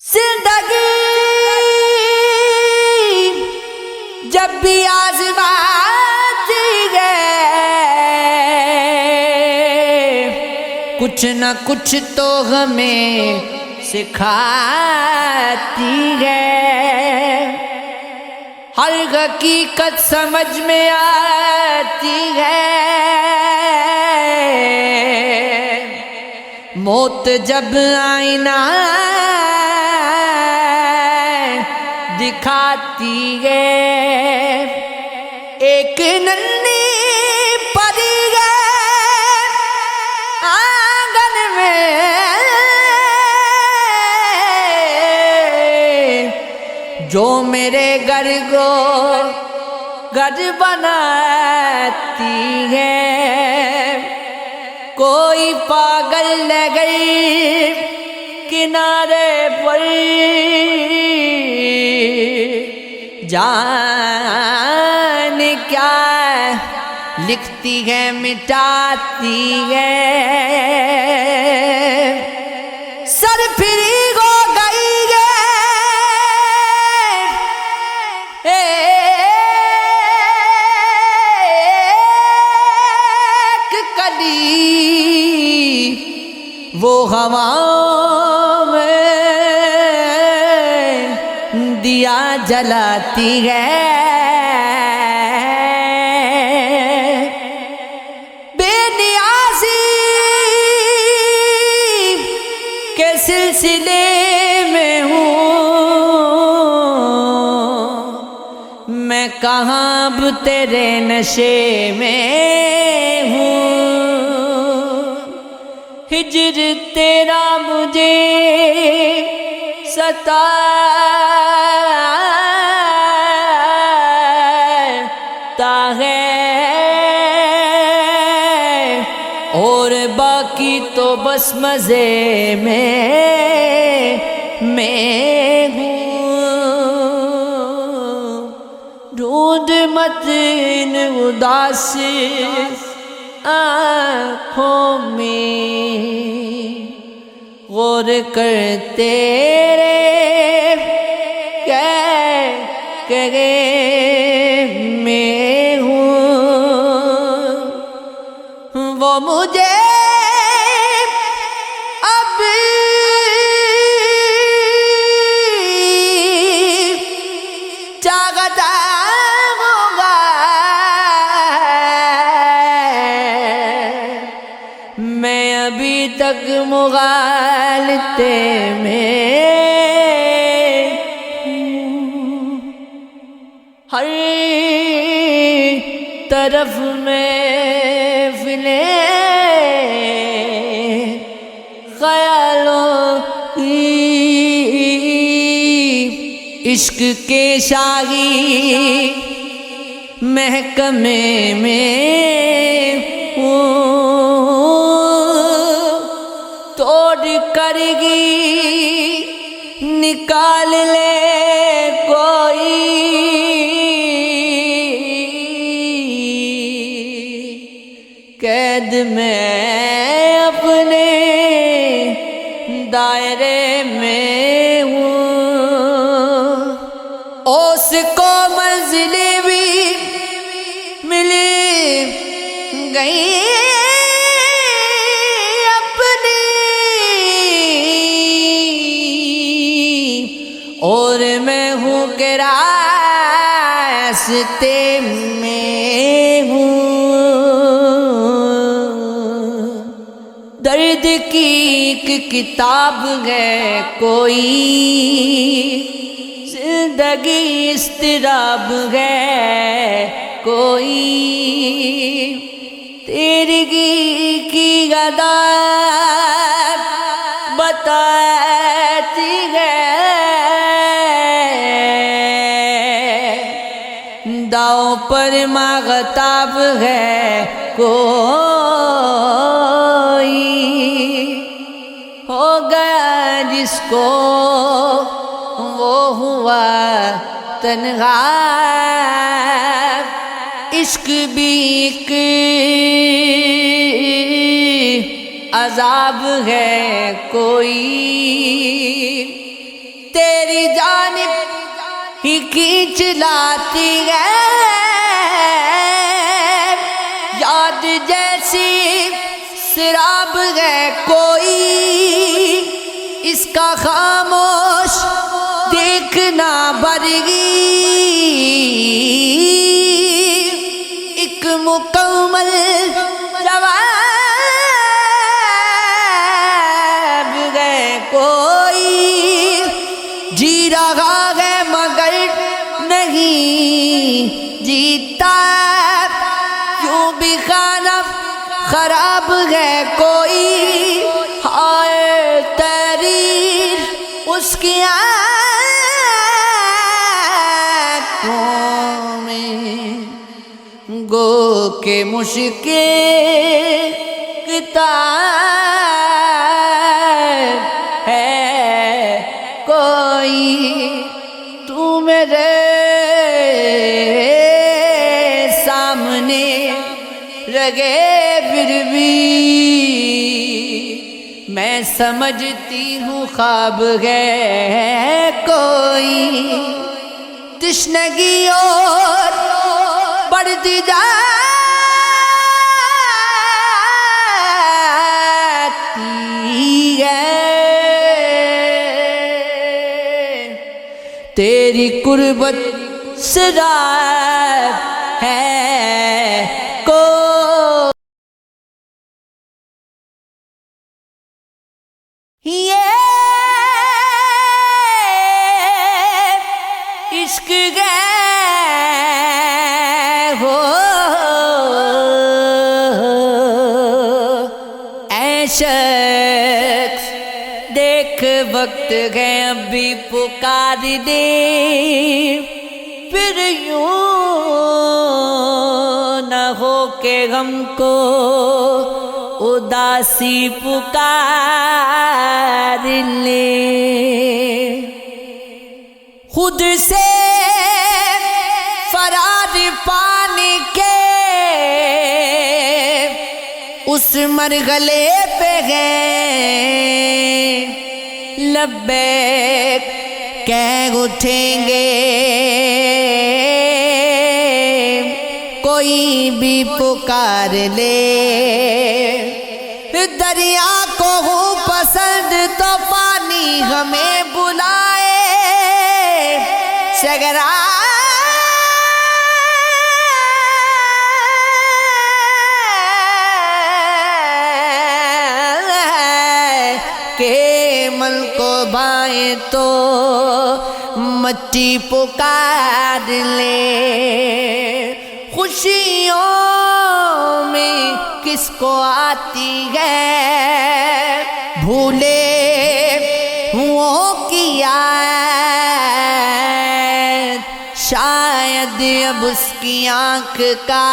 زندگی جب بھی آزماتی ہے کچھ نہ کچھ تو ہمیں سکھاتی ہے، ہر حقیقت سمجھ میں آتی ہے، موت جب آئینہ دکھاتی ہے، ایک ننھی پری ہے آنگن میں جو میرے گھر کو گھر بناتی ہے، کوئی پاگل لے گئی کنارے پر، جان کیا لکھتی ہے مٹاتی ہے، سر پھری ہو گئی ہے ایک کلی وہ ہواؤں میں دیا جلاتی ہے، بے نیازی کے سلسلے میں ہوں میں، کہاں اب تیرے نشے میں ہوں، ہجر تیرا مجھے ستاتا ہے، اور باقی تو بس مزے میں ہوں، ڈھونڈ مت ان اداس آنکھوں میں، غور کر تیرے کہے میں ہوں، وہ مجھے اب چاہتا ہوگا، میں ابھی تک مغالطے میں ہوں، ہر طرف محفلیں خیالوں کی، عشق کے شاہی محکمے میں ہوں، توڑ کر گی نکال لے کوئی قید میں اپنے دائرے میں ہوں، اس کو منزلیں بھی مل گئی اپنی، اور میں ہوں کہ راستے میں ہوں، درد کی ایک کتاب ہے کوئی، زندگی اضطراب ہے کوئی، تیرگی کی ادا بتاتی ہے، داؤں پر ماغتاب ہے کوئی، ہو گیا جس کو وہ ہوا تنہا، عشق بھی ایک عذاب ہے کوئی، تیری جانب ہی کھینچ لاتی ہے، یاد جیسی سراب ہے کوئی، اس کا خاموش دیکھنا برگی، ایک مکمل جواب ہے کوئی، جی رہا ہے مگر نہیں جیتا، کیوں بھی خانہ خراب ہے کوئی، ہائے تحریر اس کی آنکھوں میں، گو کہ مشکل کتاب ہے کوئی، تو میرے سامنے رگے پھر بھی میں سمجھتی ہوں خواب ہے کوئی، تشنگی اور بڑھتی جاتی ہے، تیری قربت سے رات ہے کو یہ عشق گئے ہو، اے شخص دیکھ وقت گئے اب بھی پکار دے، پھر یوں نہ ہو کہ غم کو اداسی پکار لے، خود سے فرار پانے کے اس مرحلے پہ گئے، لبیک کہہ اٹھیں گے کوئی بھی پکار لے، دریا کو ہوں پسند تو پانی ہمیں بلائے، شگرا کہ من کو بائیں تو مٹی پکار لے، خوشیوں میں کس کو آتی ہے بھولے ہوں کی یاد، شاید اب اس کی آنکھ کا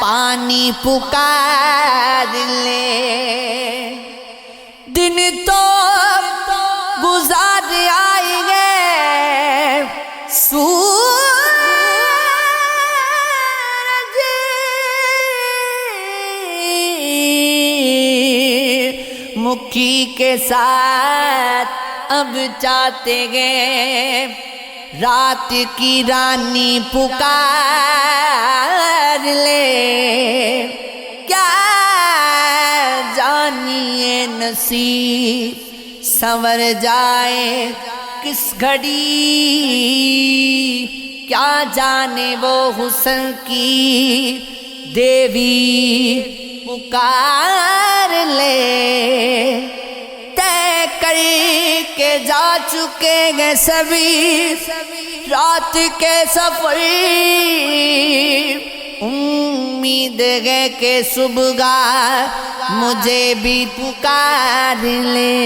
پانی پکار لے، دن تو گزار آئیں گے سورج مکھی کے ساتھ اب چاہتے گے، رات کی رانی پکار لے، کیا جانیے نصیب سنور جائے کس گھڑی، کیا جانے وہ حسن کی دیوی پکار لے، طے کر کے جا چکے گے سبھی رات کے سفر، امید ہے کہ صبح مجھے بھی پکار لے،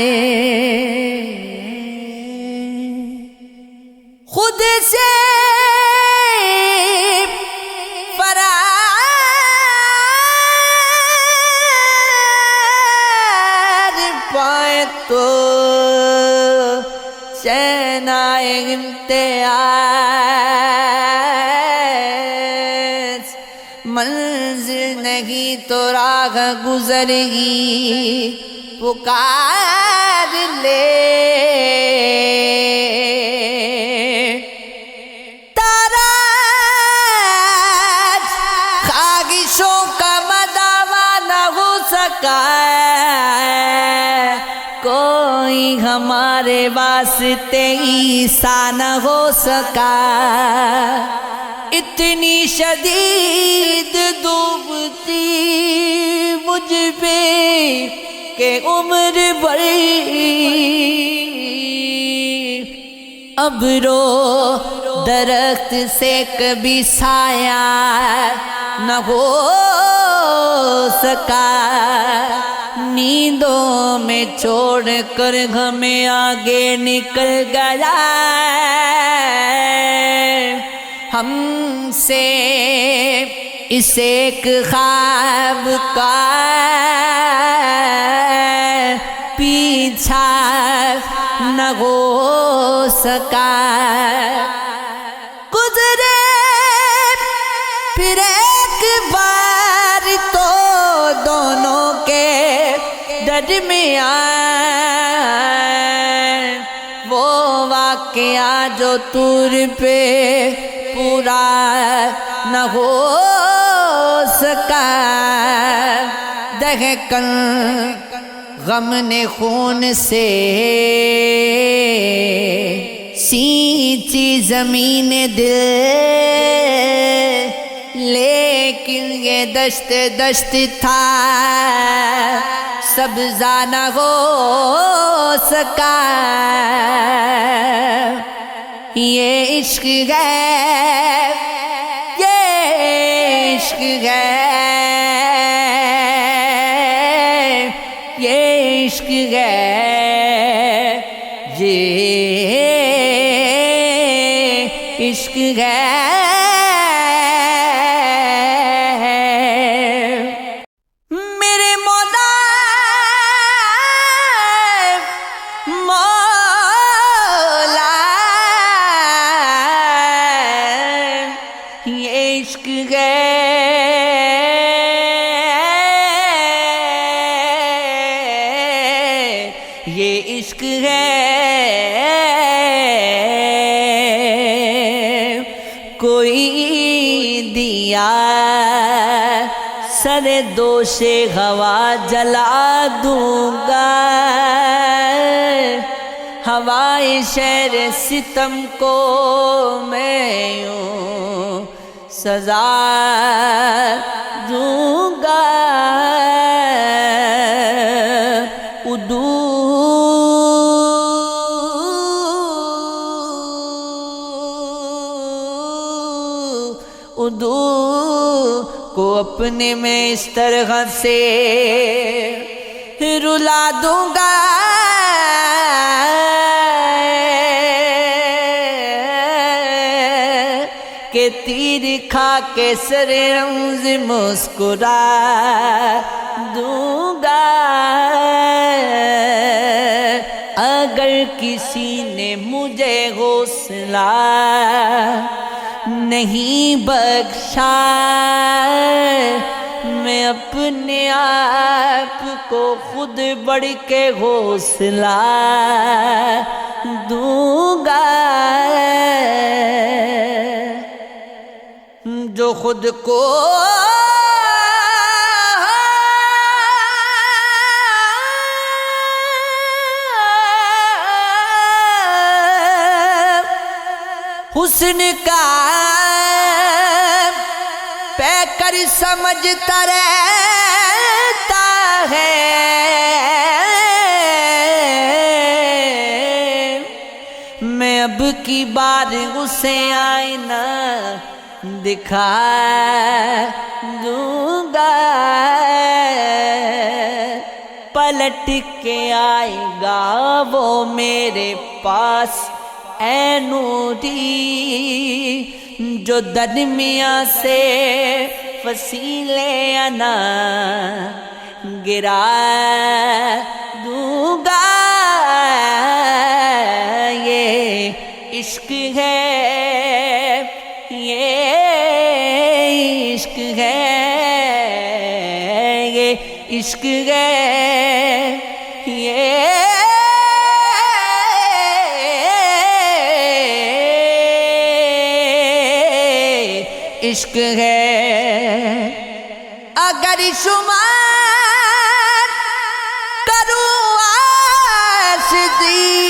خود سے فرار پائے تو چین آئے امتیاز، منزل نہیں تو راہ گزر گی پکار لے، ہمارے واسطے عیسیٰ نہ ہو سکا، اتنی شدید ڈوبتی مجھ پہ کہ عمر بھر اب رو درخت سے کبھی سایہ نہ ہو سکا، نیندوں میں چھوڑ کر ہمیں آگے نکل گیا، ہم سے اس ایک خواب کا پیچھا نہ ہو سکا، گزرے پھر ایک بار تو دونوں کے درمیان وہ واقعہ جو طور پہ پورا نہ ہو سکا، دہقن غم نے خون سے سینچی زمین دل، لیکن یہ دشت دشت تھا سبزہ نہ ہو سکا، یہ عشق ہے، یہ عشق ہے، یہ عشق ہے، یہ عشق ہے۔ میرے مولا مولا یہ عشق ہے، یہ عشق ہے، کوئی دیا سر دوش ہوا جلا دوں گا، ہوائے شہر ستم کو میں یوں سزا دوں گا، ادو کو اپنے میں اس طرح سے رلا دوں گا کہ تیر کھا کے سر رمز مسکرا دوں گا، اگر کسی نے مجھے حوصلہ نہیں بخشا، میں اپنے آپ کو خود بڑھ کے حوصلہ دوں گا، جو خود کو حسن کا پیکر سمجھتا رہتا ہے، میں اب کی بار اسے آئینہ دکھا دوں گا، پلٹ کے آئے گا وہ میرے پاس اے نوری، جو درمیاں سے فصیلے انا گرا دوں گا، یہ عشق ہے، یہ عشق ہے، یہ عشق ہے، یہ عشق ہے۔ اگر شمار کروں عاشقی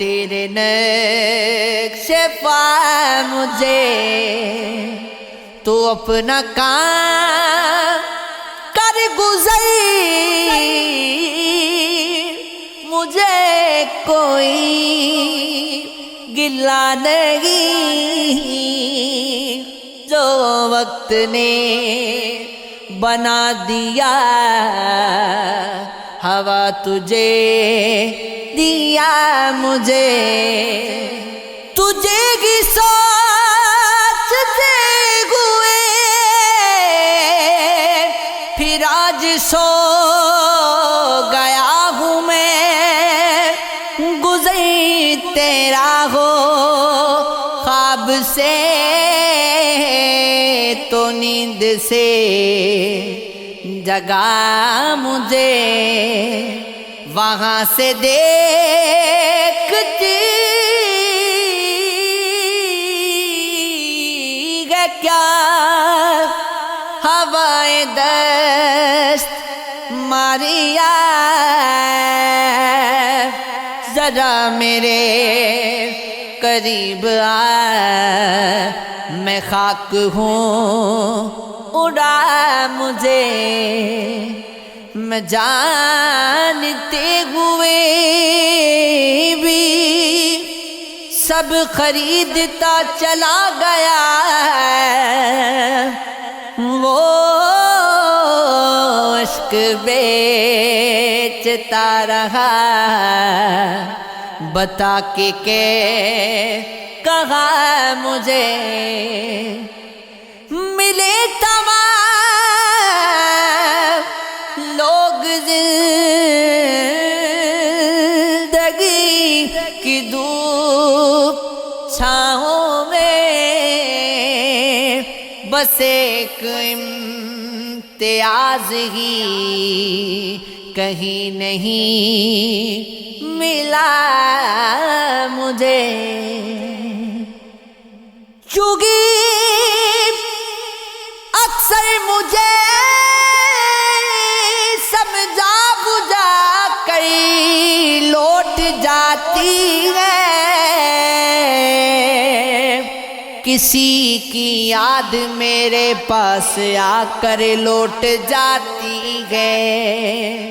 تیرے نقش پا مجھے تو اپنا کام کر گزر مجھے کوئی گلہ نہیں جو وقت نے بنا دیا ہوا تجھے دیا مجھے تجھے کی سوچتے ہوئے پھر آج سو گیا ہوں میں گزر تیرا ہو خواب سے تو نیند سے جگا مجھے وہاں سے دیکھتی ہے کیا ہوائے دست ماریا ذرا میرے قریب آ میں خاک ہوں اڑا مجھے میں جانتے ہوئے بھی سب خریدتا چلا گیا وہ عشق بیچتا رہا بتا کے کہ کہا مجھے ملے تمام لوگ زندگی کی دھوپ چھاؤں میں بس ایک امتیاز ہی کہیں نہیں ملا مجھے چونکہ اکثر مجھے سمجھا بجھا کر لوٹ جاتی ہے کسی کی یاد میرے پاس آ کر لوٹ جاتی ہے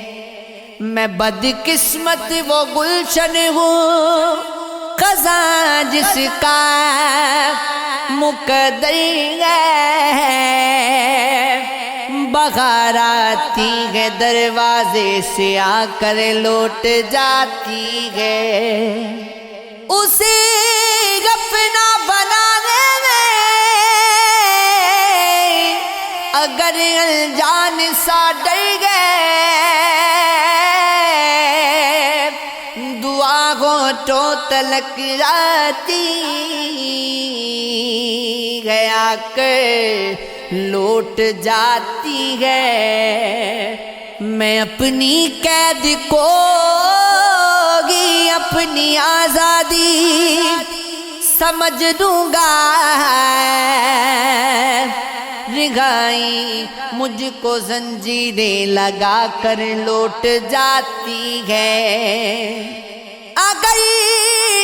میں بدقسمت وہ گلشن ہوں خزاں جس کا مقدر ہے بہار آتی ہے دروازے سے آ کر لوٹ جاتی ہے اسے اپنا بنانے میں اگر انجان سا ڈر گئے دعا گھونٹوں تلک جاتی گیا کر لوٹ جاتی ہے میں اپنی قید کو گی اپنی آزادی سمجھ دوں گا رہائی مجھ کو زنجیریں لگا کر لوٹ جاتی ہے اگر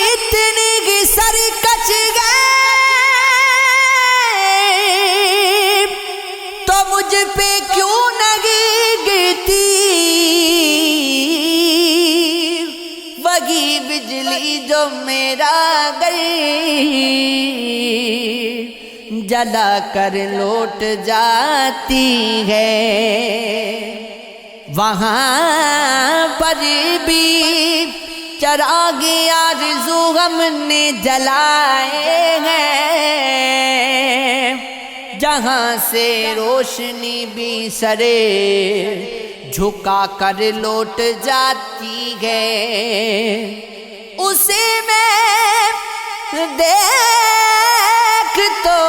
اتنی کی سر کچ گئے تو مجھ پہ کیوں نہیں گرتی وہی بجلی جو میرا گئی جلا کر لوٹ جاتی ہے وہاں پر بھی چراغ آرزو ہم نے جلائے ہیں جہاں سے روشنی بھی سرے جھکا کر لوٹ جاتی ہے اسے میں دیکھ تو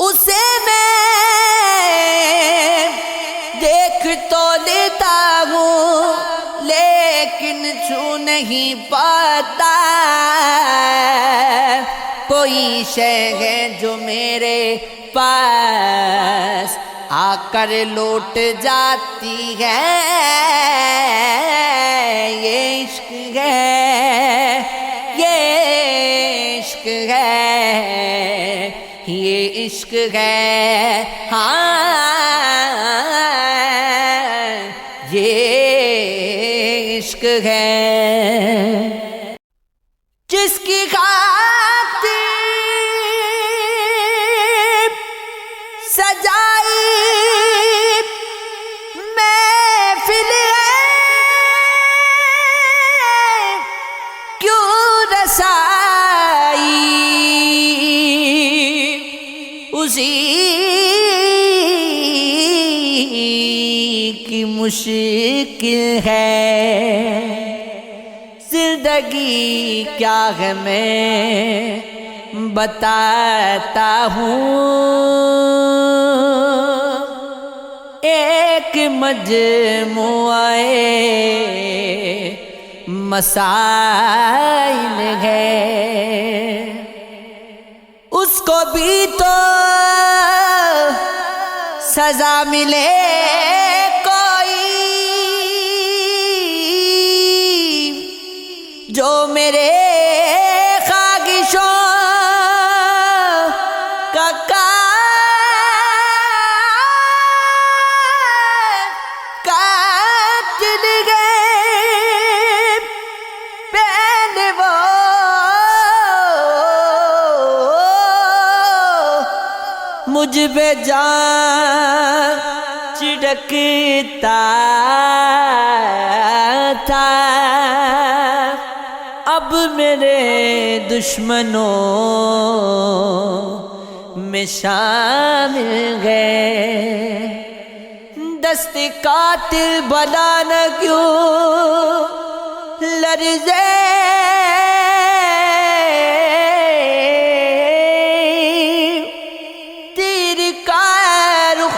اسے میں دیکھ تو لیتا ہوں لیکن چھو نہیں پاتا کوئی شے ہے جو میرے پاس آ کر لوٹ جاتی ہے، یہ عشق ہے، یہ عشق ہے، یہ عشق ہے، ہاں یہ عشق ہے۔ جس کی خاطر سجائی محفل ہے، کیوں رسائی اسی کی مشکل ہے۔ زندگی کیا ہے میں بتاتا ہوں، ایک مجموعہ مسائل ہے، اس کو بھی تو سزا ملے جو میرے خواہشوں کا قاتل گئے، پہلے وہ مجھ پہ جان چڑکتا تھا، اب میرے دشمنوں میں شامل گئے۔ دست قاتل بلا نہ کیوں لرزے، تیر کا رخ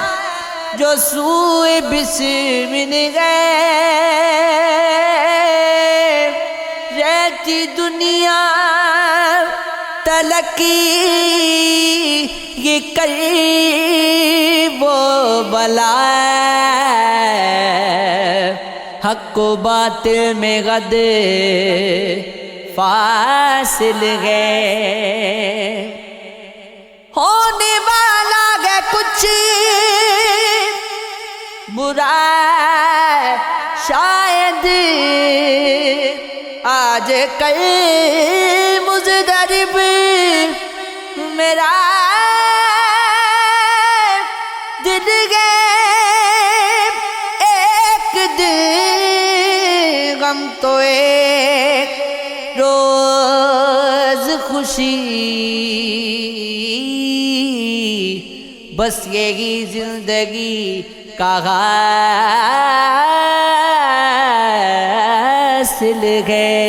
جو سوئے بسمل گئے، رہتی دنیا تلکی یہ قریب و بلا، حق و باطل میں غد فاصل گئے۔ ہونے والا ہے کچھ برا شاید، آج کل مضطرب میرا دل گئے، ایک دل غم تو ایک روز خوشی، بس یہی زندگی کا حاصل ہے۔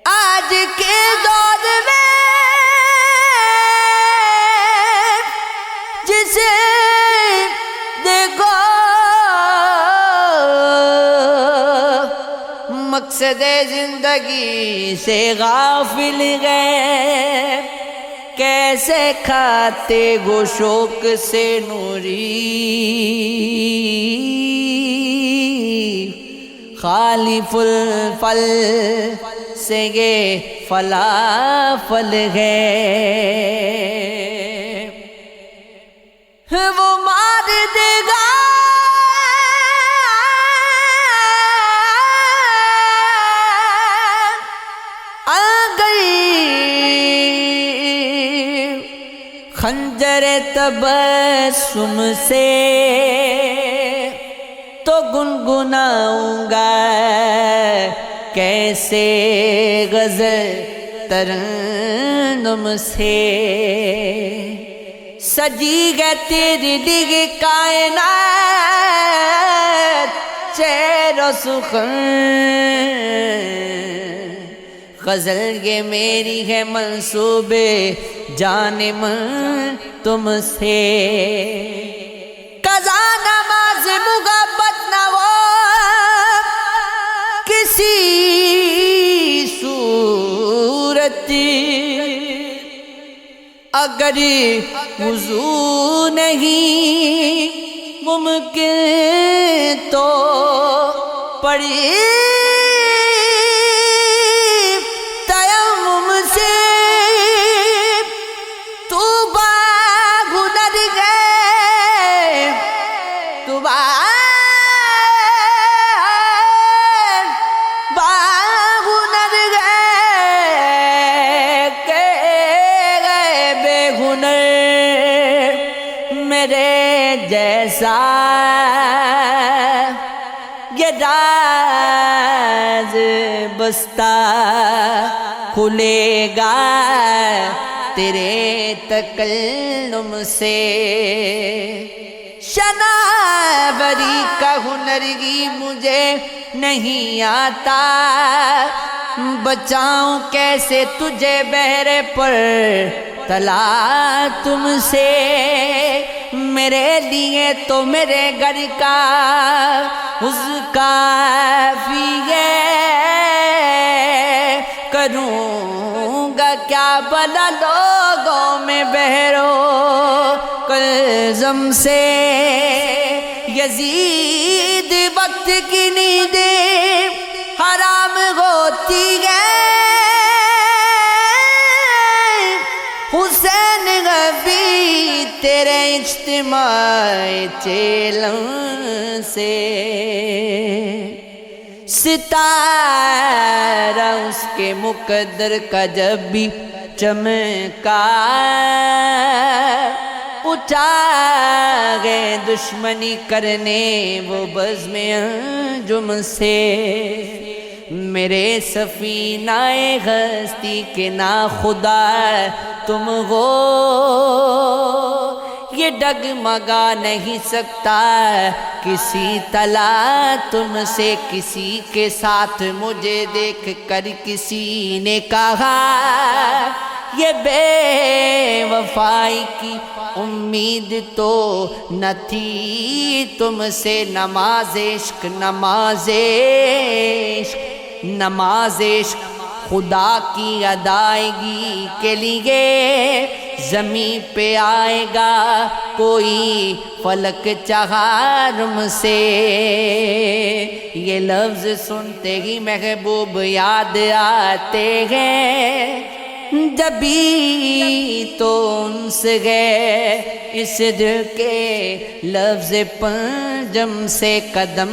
آج کے دور میں جسے دیکھو مقصد زندگی سے غافل گئے، کیسے کھاتے گو شوق سے نوری، خالی فل سے یہ فلافل ہے۔ وہ مار دے گا خنجر تبسم سے تو گنگناؤں گا کیسے غزل ترنم سے، سجی گئے تیری لیے کائنات چہر و سخن، غزل یہ میری ہے منصوبے جانے من تم سے، قضا نماز محبت نہ ہو کسی صورت، اگر وضو نہیں ممکن تو پڑی تیمم سے تو باہنر گئے تو باہنر گئے کہ گئے بے ہنر میرے جیسا یہ راز بستہ کھلے گا تیرے تکلم سے شناوری کا ہنرگی مجھے نہیں آتا بچاؤں کیسے تجھے بہرے پر تلا تم سے میرے لیے تو میرے گھر کا اس کافی ہے کروں گا کیا بلا لوگوں میں بہرو کلزم سے یزید وقت کی نیندیں حرام ہوتی ہے حسین غبی تیرے اجتماع چیلم سے ستارہ اس کے مقدر کا جب بھی چمکا اٹھا گئے دشمنی کرنے وہ بزم انجم سے میرے سفینہ ہستی کے نا خدا تم ہو یہ ڈگمگا نہیں سکتا کسی تلا تم سے کسی کے ساتھ مجھے دیکھ کر کسی نے کہا یہ بے وفائی کی امید تو نہ تھی تم سے نماز عشق نماز عشق نماز عشق خدا کی ادائیگی کے لیے زمین پہ آئے گا کوئی فلک چہارم سے یہ لفظ سنتے ہی محبوب یاد آتے ہیں جبھی تو انس گئے اس دل کے لفظ پنجم سے قدم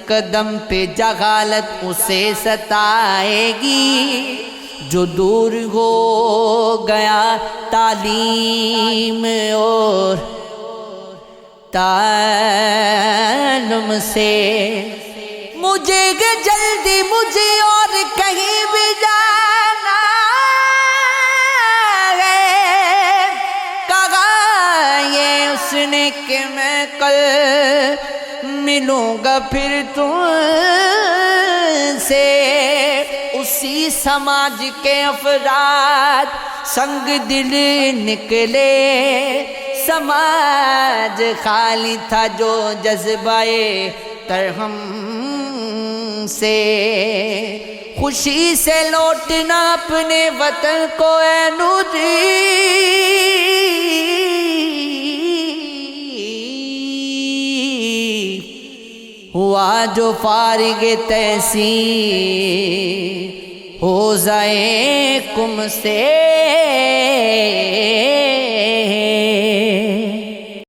قدم پہ جہالت اسے ستائے گی جو دور ہو گیا تعلیم اور تعلم سے مجھے جلدی مجھے اور کہیں بھی جانا ہے کہا یہ اس نے کہ میں کل ملوں گا پھر تم سے اسی سماج کے افراد سنگ دل نکلے سماج خالی تھا جو جذبہ ترحم سے خوشی سے لوٹنا اپنے وطن کو اے نوری ہوا جو فارغ تحصیل ہو جائے کم سے